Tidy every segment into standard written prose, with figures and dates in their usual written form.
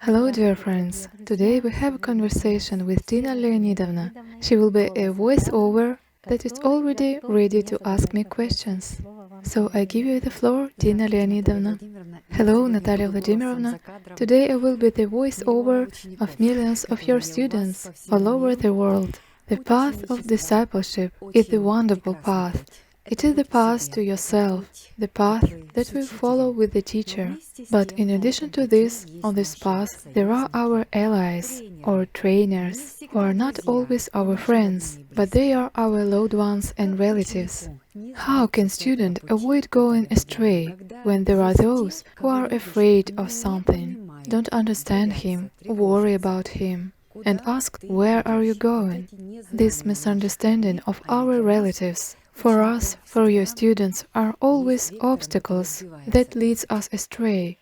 Hello, dear friends. Today we have a conversation with Dina Leonidovna. She will be a voiceover that is already ready to ask me questions. So I give you the floor, Dina Leonidovna. Hello, Natalia Vladimirovna. Today I will be the voiceover of millions of your students all over the world. The path of discipleship is the wonderful path. It is the path to yourself, the path that we follow with the teacher. But in addition to this, on this path, there are our allies, or trainers, who are not always our friends, but they are our loved ones and relatives. How can student avoid going astray when there are those who are afraid of something, don't understand him, worry about him, and ask, where are you going? This misunderstanding of our relatives, for us, for your students, are always obstacles that leads us astray.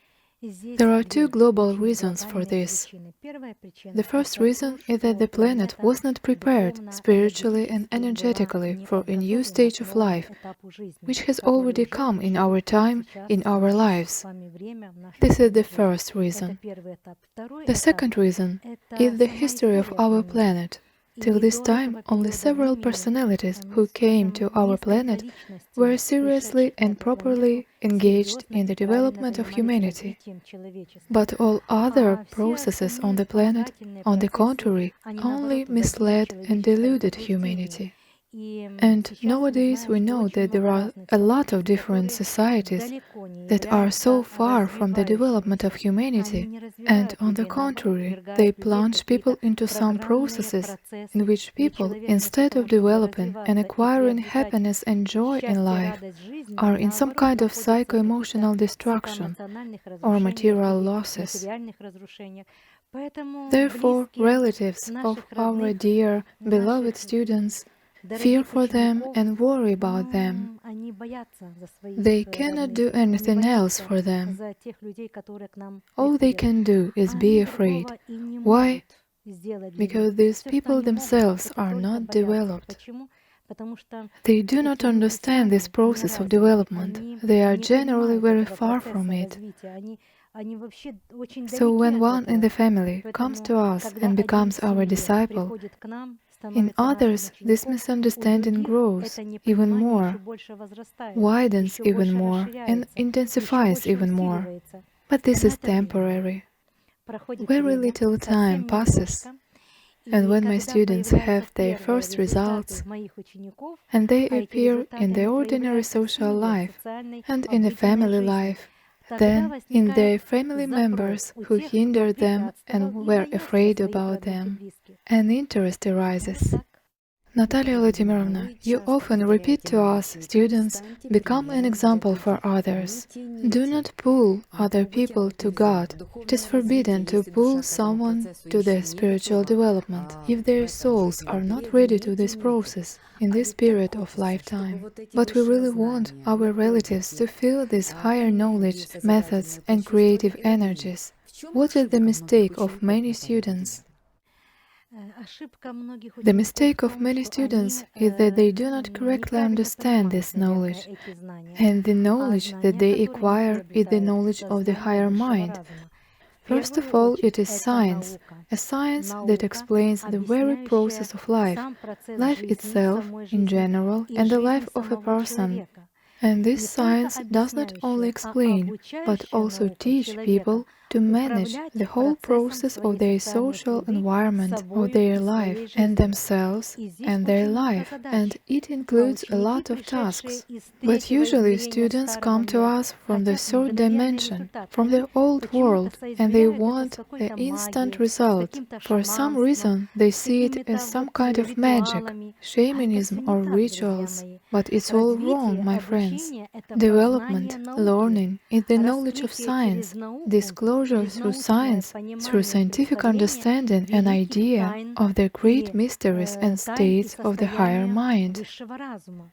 There are two global reasons for this. The first reason is that the planet was not prepared spiritually and energetically for a new stage of life, which has already come in our time, in our lives. This is the first reason. The second reason is the history of our planet. Till this time, only several personalities who came to our planet were seriously and properly engaged in the development of humanity. But all other processes on the planet, on the contrary, only misled and deluded humanity. And nowadays we know that there are a lot of different societies that are so far from the development of humanity, and on the contrary, they plunge people into some processes in which people, instead of developing and acquiring happiness and joy in life, are in some kind of psycho-emotional destruction or material losses. Therefore, relatives of our dear, beloved students fear for them and worry about them. They cannot do anything else for them. All they can do is be afraid. Why? Because these people themselves are not developed. They do not understand this process of development. They are generally very far from it. So when one in the family comes to us and becomes our disciple, in others, this misunderstanding grows even more, widens even more, and intensifies even more. But this is temporary. Very little time passes, and when my students have their first results, and they appear in the ordinary social life and in the family life, then in their family members who hindered them and were afraid about them, an interest arises. Natalia Vladimirovna, you often repeat to us, students, become an example for others. Do not pull other people to God. It is forbidden to pull someone to their spiritual development if their souls are not ready to this process in this period of lifetime. But we really want our relatives to feel this higher knowledge, methods, and creative energies. What is the mistake of many students? The mistake of many students is that they do not correctly understand this knowledge, and the knowledge that they acquire is the knowledge of the higher mind. First of all, it is science, a science that explains the very process of life, life itself in general, and the life of a person. And this science does not only explain, but also teach people to manage the whole process of their social environment, of their life, and themselves, and their life, and it includes a lot of tasks. But usually students come to us from the third dimension, from the old world, and they want the instant result. For some reason, they see it as some kind of magic, shamanism or rituals. But it's all wrong, my friends. Development, learning, is the knowledge of science, disclosure through science, through scientific understanding and idea of the great mysteries and states of the higher mind.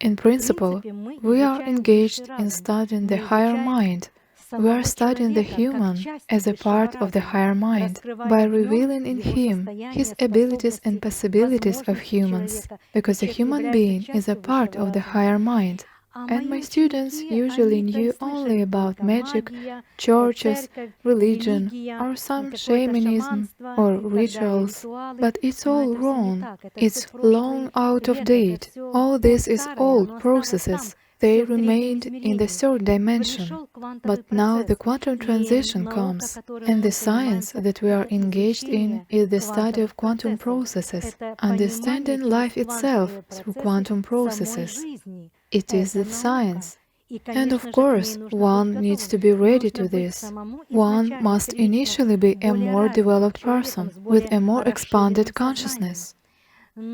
In principle, we are engaged in studying the higher mind. We are studying the human as a part of the higher mind by revealing in him his abilities and possibilities of humans, because a human being is a part of the higher mind. and my students usually knew only about magic, churches, religion, or some shamanism or rituals. But it's all wrong. It's long out of date. All this is old processes. They remained in the third dimension. But now the quantum transition comes, and the science that we are engaged in is the study of quantum processes, understanding life itself through quantum processes. It is the science. And of course, one needs to be ready to this. One must initially be a more developed person, with a more expanded consciousness.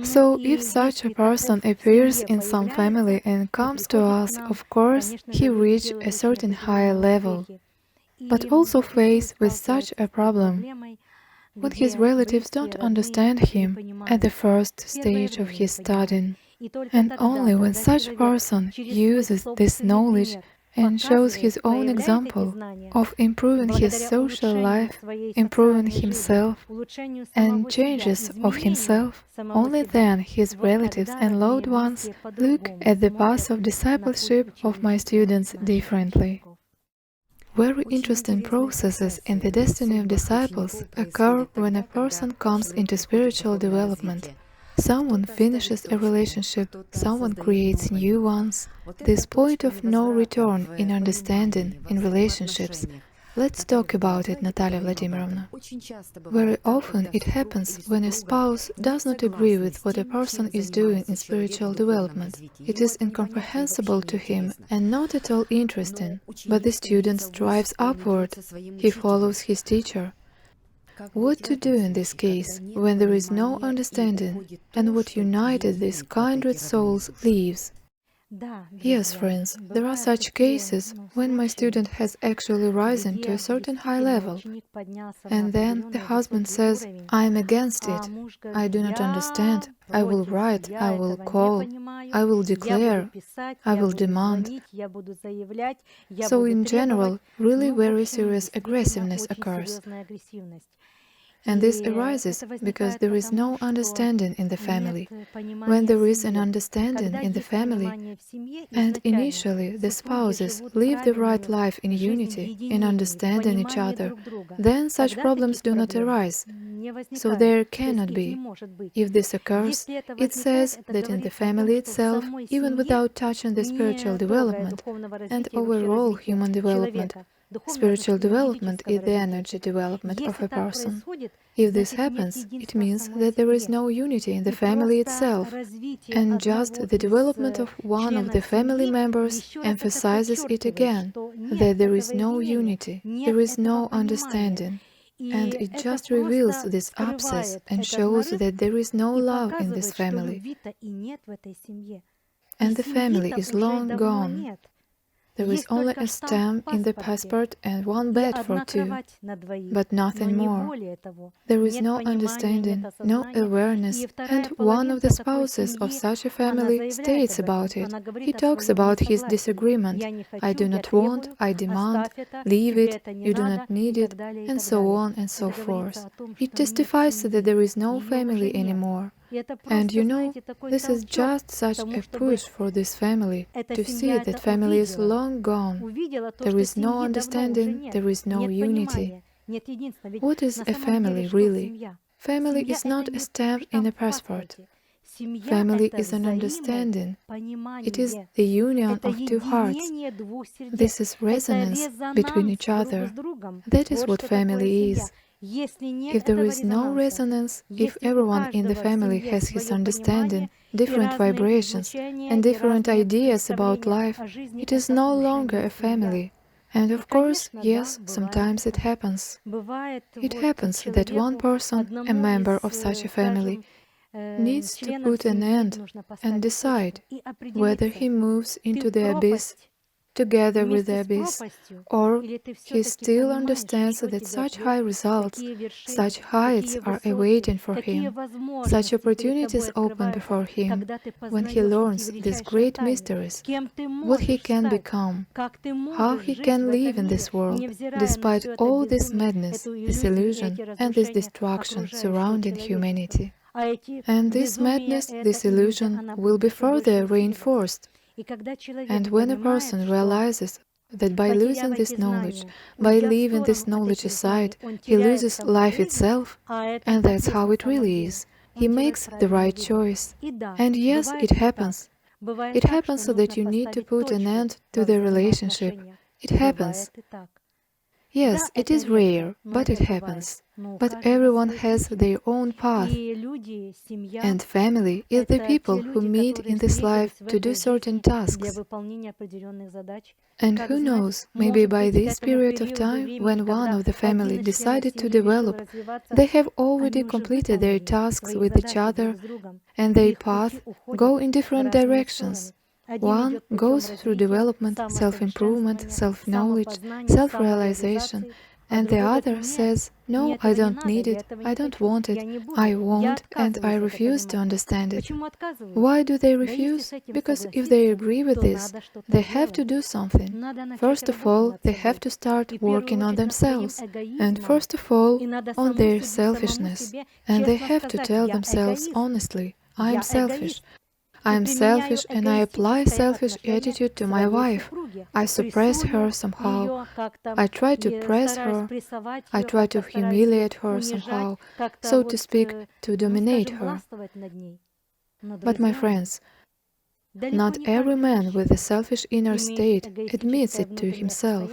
So, if such a person appears in some family and comes to us, of course, he reaches a certain higher level, but also faced with such a problem when his relatives don't understand him at the first stage of his studying. And only when such person uses this knowledge and shows his own example of improving his social life, improving himself, and changes of himself, only then his relatives and loved ones look at the path of discipleship of my students differently. Very interesting processes in the destiny of disciples occur when a person comes into spiritual development. Someone finishes a relationship, someone creates new ones. This point of no return in understanding, in relationships. Let's talk about it, Natalia Vladimirovna. Very often it happens when a spouse does not agree with what a person is doing in spiritual development. It is incomprehensible to him and not at all interesting, but the student strives upward. He follows his teacher. What to do in this case, when there is no understanding, and what united these kindred souls leaves? Yes, friends, there are such cases when my student has actually risen to a certain high level, and then the husband says, I am against it, I do not understand, I will write, I will call, I will declare, I will demand. So in general, really very serious aggressiveness occurs. And this arises because there is no understanding in the family. When there is an understanding in the family, and initially the spouses live the right life in unity, in understanding each other, then such problems do not arise. So there cannot be. If this occurs, it says that in the family itself, even without touching the spiritual development and overall human development, spiritual development is the energy development of a person. If this happens, it means that there is no unity in the family itself, and just the development of one of the family members emphasizes it again, that there is no unity, there is no understanding, and it just reveals this abscess and shows that there is no love in this family, and the family is long gone. There is only a stamp in the passport and one bed for two, but nothing more. There is no understanding, no awareness, and one of the spouses of such a family states about it. He talks about his disagreement. I do not want, I demand, leave it, you do not need it, and so on and so forth. It testifies that there is no family anymore. And you know, this is just such a push for this family, to see that family is long gone. There is no understanding, there is no unity. What is a family really? Family is not a stamp in a passport. Family is an understanding. It is the union of two hearts. This is resonance between each other. That is what family is. If there is no resonance, if everyone in the family has his understanding, different vibrations, and different ideas about life, it is no longer a family. And of course, yes, sometimes it happens. It happens that one person, a member of such a family, needs to put an end and decide whether he moves into the abyss together with the abyss, or he still understands that such high results, such heights are awaiting for him, such opportunities open before him, when he learns these great mysteries, what he can become, how he can live in this world, despite all this madness, this illusion, and this destruction surrounding humanity. And this madness, this illusion, will be further reinforced And when a person realizes that by losing this knowledge, by leaving this knowledge aside, he loses life itself, and that's how it really is, he makes the right choice. And yes, it happens. It happens so that you need to put an end to the relationship. It happens. Yes, it is rare, but it happens. But everyone has their own path. And family is the people who meet in this life to do certain tasks. And who knows, maybe by this period of time, when one of the family decided to develop, they have already completed their tasks with each other, and their path go in different directions. One goes through development, self-improvement, self-knowledge, self-realization, and the other says, no, I don't need it, I don't want it, I won't, and I refuse to understand it. Why do they refuse? Because if they agree with this, they have to do something. First of all, they have to start working on themselves, and first of all, on their selfishness. And they have to tell themselves honestly, I am selfish. I am selfish and I apply selfish attitude to my wife. I suppress her somehow. I try to press her. I try to humiliate her somehow, so to speak, to dominate her. But my friends, not every man with a selfish inner state admits it to himself.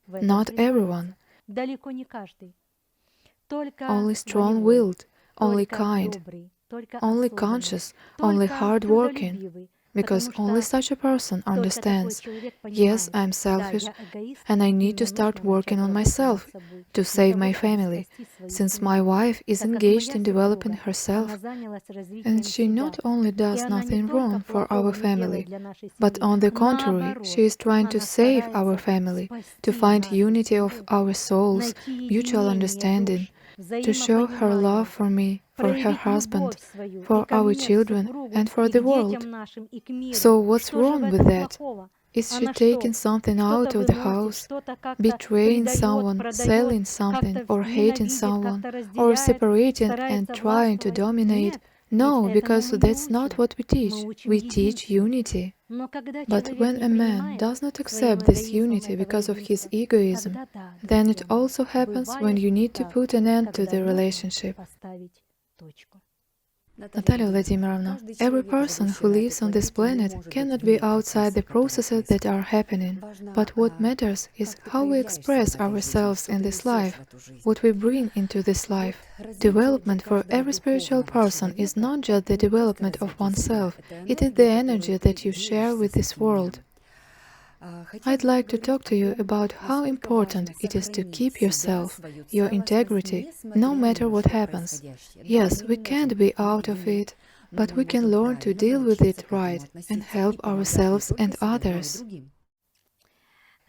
Not everyone. Only strong-willed, only kind, only conscious, only hard-working, because only such a person understands, yes, I am selfish, and I need to start working on myself to save my family, since my wife is engaged in developing herself, and she not only does nothing wrong for our family, but on the contrary, she is trying to save our family, to find unity of our souls, mutual understanding, to show her love for me, for her husband, for our children, and for the world. So what's wrong with that? Is she taking something out of the house, betraying someone, selling something, or hating someone, or separating and trying to dominate? No, because that's not what we teach. We teach unity. But when a man does not accept this unity because of his egoism, then it also happens when you need to put an end to the relationship. Natalia Vladimirovna, every person who lives on this planet cannot be outside the processes that are happening. But what matters is how we express ourselves in this life, what we bring into this life. Development for every spiritual person is not just the development of oneself, it is the energy that you share with this world. I'd like to talk to you about how important it is to keep yourself, your integrity, no matter what happens. Yes, we can't be out of it, but we can learn to deal with it right and help ourselves and others.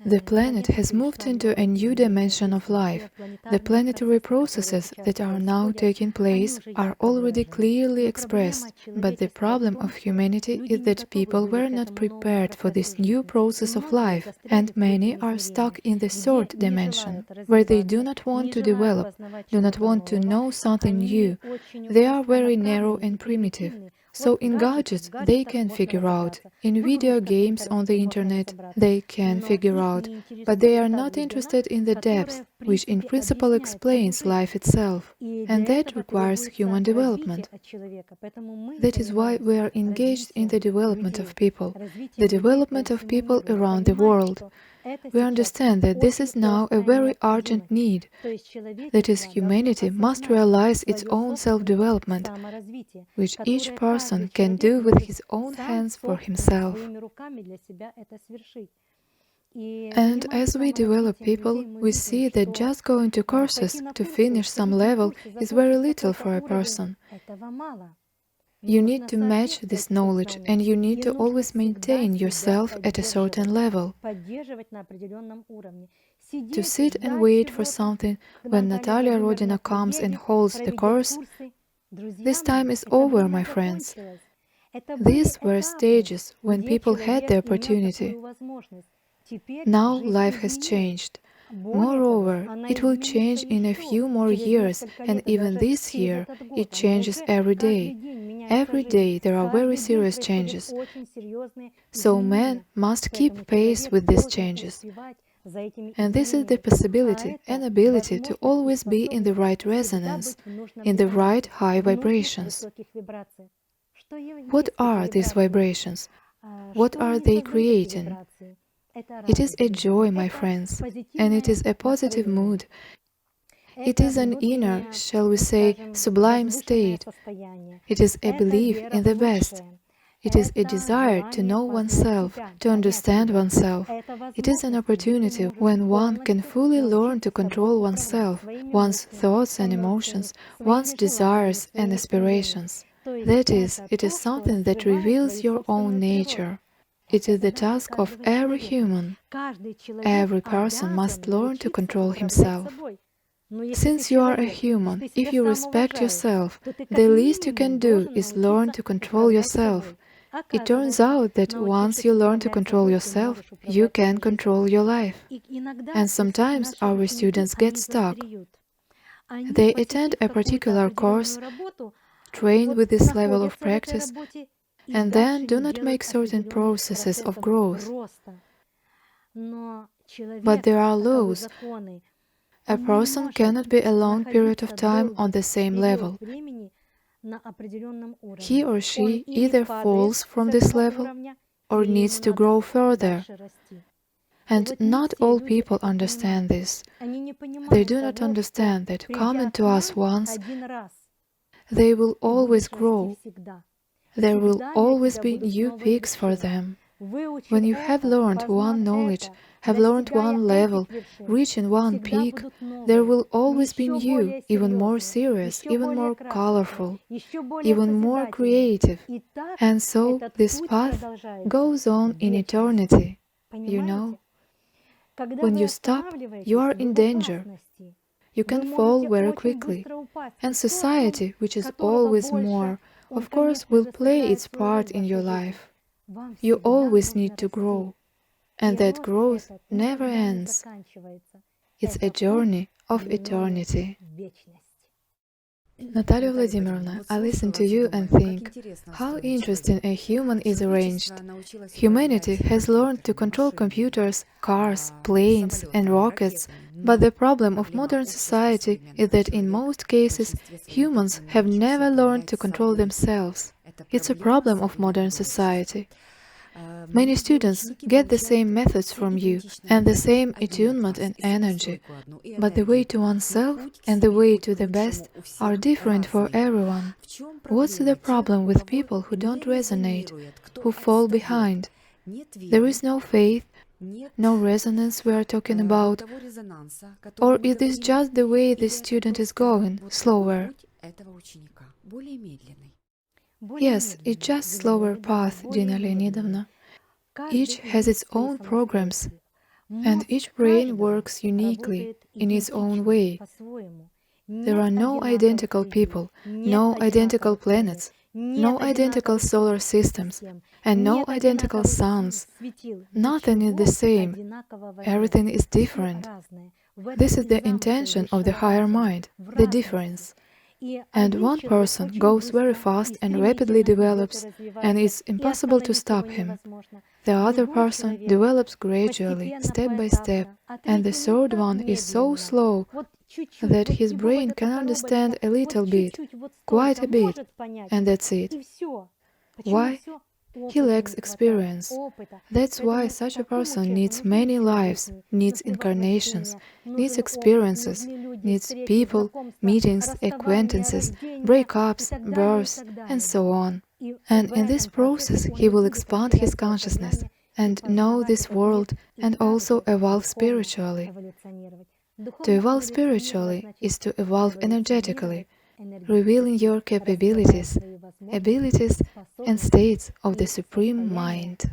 The planet has moved into a new dimension of life. The planetary processes that are now taking place are already clearly expressed, but the problem of humanity is that people were not prepared for this new process of life, and many are stuck in the third dimension, where they do not want to develop, do not want to know something new. They are very narrow and primitive. So in gadgets they can figure out, in video games on the internet they can figure out, but they are not interested in the depth, which in principle explains life itself, and that requires human development. That is why we are engaged in the development of people, the development of people around the world. We understand that this is now a very urgent need, that is, humanity must realize its own self-development, which each person can do with his own hands for himself. And as we develop people, we see that just going to courses to finish some level is very little for a person. You need to match this knowledge, and you need to always maintain yourself at a certain level. To sit and wait for something when Natalia Rodina comes and holds the course, this time is over, my friends. These were stages when people had the opportunity. Now life has changed. Moreover, it will change in a few more years, and even this year it changes every day. Every day there are very serious changes. So man must keep pace with these changes. And this is the possibility and ability to always be in the right resonance, in the right high vibrations. What are these vibrations? What are they creating? It is a joy, my friends, and it is a positive mood. It is an inner, shall we say, sublime state. It is a belief in the best. It is a desire to know oneself, to understand oneself. It is an opportunity when one can fully learn to control oneself, one's thoughts and emotions, one's desires and aspirations. That is, it is something that reveals your own nature. It is the task of every human. Every person must learn to control himself. Since you are a human, if you respect yourself, the least you can do is learn to control yourself. It turns out that once you learn to control yourself, you can control your life. And sometimes our students get stuck. They attend a particular course, train with this level of practice, and then do not make certain processes of growth. But there are laws. A person cannot be a long period of time on the same level. He or she either falls from this level or needs to grow further. And not all people understand this. They do not understand that coming to us once, they will always grow. There will always be new peaks for them. When you have learned one knowledge, have learned one level, reaching one peak, there will always be new, even more serious, even more colorful, even more creative. And so this path goes on in eternity, you know. When you stop, you are in danger. You can fall very quickly. And society, which is always more, of course, will play its part in your life. You always need to grow, and that growth never ends. It's a journey of eternity. Natalia Vladimirovna, I listen to you and think, how interesting a human is arranged. Humanity has learned to control computers, cars, planes and rockets, but the problem of modern society is that in most cases humans have never learned to control themselves. It's a problem of modern society. Many students get the same methods from you and the same attunement and energy, but the way to oneself and the way to the best are different for everyone. What's the problem with people who don't resonate, who fall behind? There is no faith, no resonance we are talking about, or is this just the way the student is going, slower? Yes, it's just slower path, Dina Leonidovna. Each has its own programs, and each brain works uniquely in its own way. There are no identical people, no identical planets, no identical solar systems, and no identical suns. Nothing is the same. Everything is different. This is the intention of the higher mind, the difference. And one person goes very fast and rapidly develops, and it's impossible to stop him. The other person develops gradually, step by step, and the third one is so slow that his brain can understand a little bit, quite a bit, and that's it. Why? He lacks experience. That's why such a person needs many lives, needs incarnations, needs experiences, needs people, meetings, acquaintances, breakups, births, and so on. And in this process he will expand his consciousness and know this world and also evolve spiritually. To evolve spiritually is to evolve energetically, revealing your capabilities, abilities and states of the Supreme Mind.